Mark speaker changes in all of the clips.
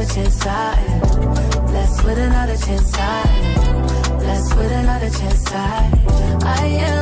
Speaker 1: chance I blessed with another chance I blessed with another chance I am.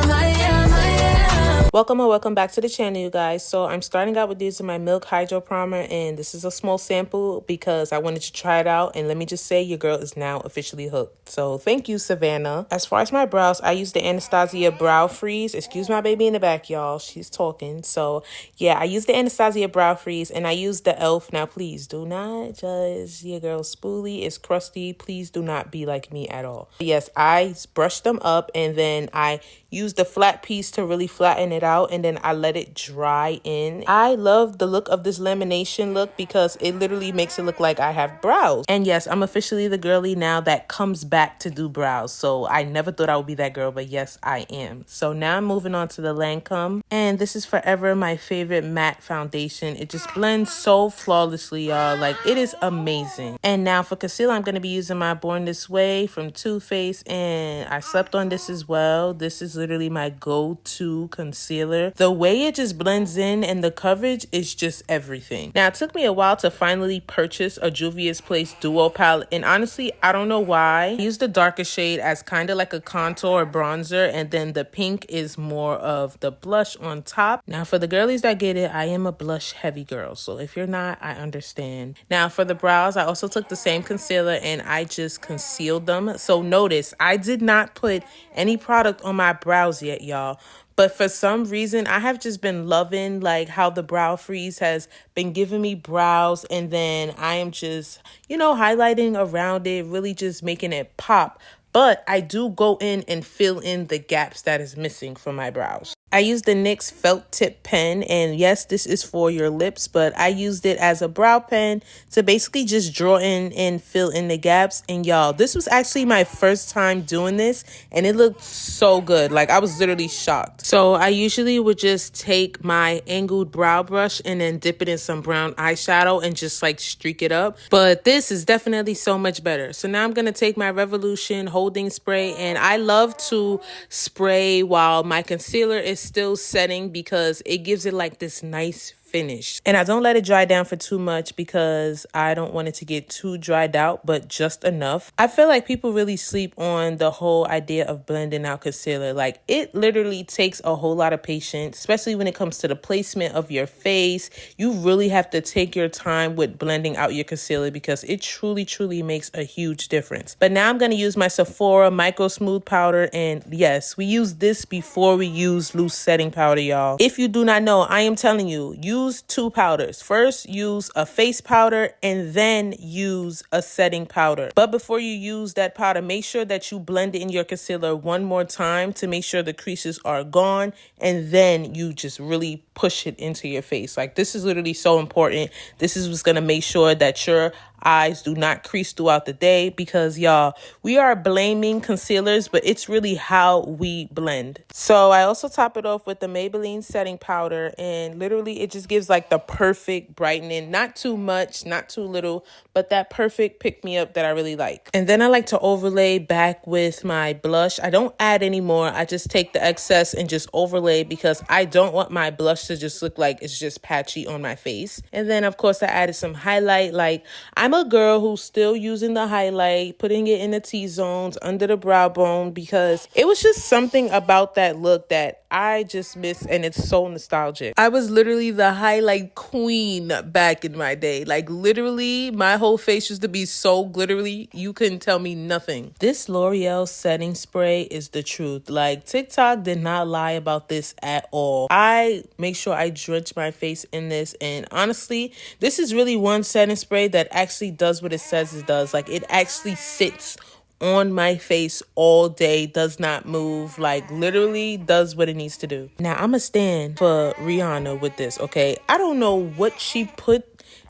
Speaker 2: Welcome or welcome back to the channel, you guys. So I'm starting out with using my Milk Hydro Primer, and this is a small sample because I wanted to try it out. And let me just say, your girl is now officially hooked. So thank you, Savannah. As far as my brows, I use the Anastasia Brow Freeze. Excuse my baby in the back, y'all. She's talking. So yeah, I use the Anastasia Brow Freeze, and I use the e.l.f. Now, please do not judge your girl spoolie. It's crusty. Please do not be like me at all. Yes, I brushed them up, and then I used the flat piece to really flatten it out, and then I let it dry in. I love the look of this lamination look because it literally makes it look like I have brows. And yes, I'm officially the girly now that comes back to do brows. So I never thought I would be that girl, but yes, I am. So now I'm moving on to the Lancôme, and this is forever my favorite matte foundation. It just blends so flawlessly, y'all. Like, it is amazing. And now for concealer, I'm going to be using my Born This Way from Too Faced, and I slept on this as well. This is literally my go-to concealer. The way it just blends in and the coverage is just everything. Now, it took me a while to finally purchase a Juvias Place Duo palette, and honestly, I don't know why. I used the darker shade as kind of like a contour or bronzer, and then the pink is more of the blush on top. Now, for the girlies that get it, I am a blush heavy girl, so if you're not, I understand. Now, for the brows, I also took the same concealer and I just concealed them. So notice, I did not put any product on my brows yet, y'all. But for some reason, I have just been loving like how the brow freeze has been giving me brows, and then I am just, you know, highlighting around it, really just making it pop. But I do go in and fill in the gaps that is missing from my brows. I used the NYX felt tip pen, and yes, this is for your lips, but I used it as a brow pen to basically just draw in and fill in the gaps. And y'all, this was actually my first time doing this, and it looked so good. Like, I was literally shocked. So I usually would just take my angled brow brush and then dip it in some brown eyeshadow and just like streak it up. But this is definitely so much better. So now I'm going to take my Revolution holding spray, and I love to spray while my concealer is still setting because it gives it like this nice finish. And I don't let it dry down for too much because I don't want it to get too dried out, but just enough. I feel like people really sleep on the whole idea of blending out concealer. Like, it literally takes a whole lot of patience, especially when it comes to the placement of your face. You really have to take your time with blending out your concealer because it truly makes a huge difference. But now I'm going to use my Sephora Micro Smooth Powder, and yes, we use this before we use loose setting powder, y'all. If you do not know, I am telling you, use two powders. First, use a face powder and then use a setting powder. But before you use that powder, make sure that you blend it in your concealer one more time to make sure the creases are gone, and then you just really push it into your face. Like, this is literally so important. This is what's going to make sure that your eyes do not crease throughout the day, because y'all, we are blaming concealers, but it's really how we blend. So I also top it off with the Maybelline setting powder, and literally it just gives like the perfect brightening. Not too much, not too little, but that perfect pick me up that I really like. And then I like to overlay back with my blush. I don't add any more. I just take the excess and just overlay because I don't want my blush to just look like it's just patchy on my face. And then of course I added some highlight. Like, I'm a girl who's still using the highlight, putting it in the T-zones under the brow bone, because it was just something about that look that I just miss, and it's so nostalgic. I was literally the highlight queen back in my day. Like, literally my whole face used to be so glittery, you couldn't tell me nothing. This L'Oreal setting spray is the truth. Like, TikTok did not lie about this at all. I make sure I drench my face in this, and honestly, this is really one setting spray that actually does what it says it does. Like, it actually sits on my face all day, does not move, like literally does what it needs to do. Now, I'm a stand for Rihanna with this, okay? I don't know what she put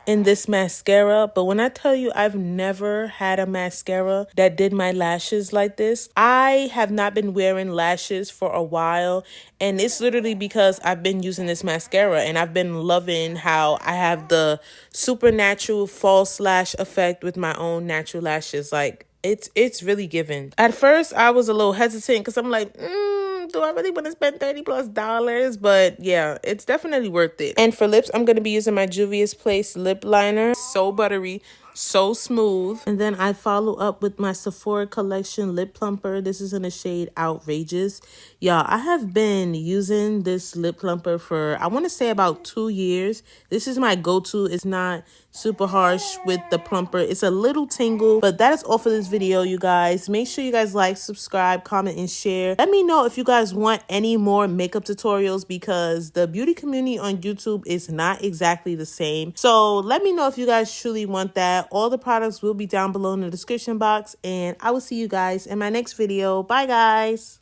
Speaker 2: in this mascara, but when I tell you I've never had a mascara that did my lashes like this. I have not been wearing lashes for a while, and it's literally because I've been using this mascara, and I've been loving how I have the supernatural false lash effect with my own natural lashes. Like, it's really given. At first, I was a little hesitant because I'm like, do I really want to spend $30+? But yeah, it's definitely worth it. And for lips, I'm going to be using my Juvias Place lip liner. So buttery, So smooth. And then I follow up with my Sephora collection lip plumper. This is in the shade Outrageous. Y'all, I have been using this lip plumper for, I want to say, about 2 years. This is my go-to. It's not super harsh with the plumper. It's a little tingle, but that is all for this video, you guys. Make sure you guys like, subscribe, comment, and share. Let me know if you guys want any more makeup tutorials, because the beauty community on YouTube is not exactly the same. So let me know if you guys truly want that. All the products will be down below in the description box, and I will see you guys in my next video. Bye, guys.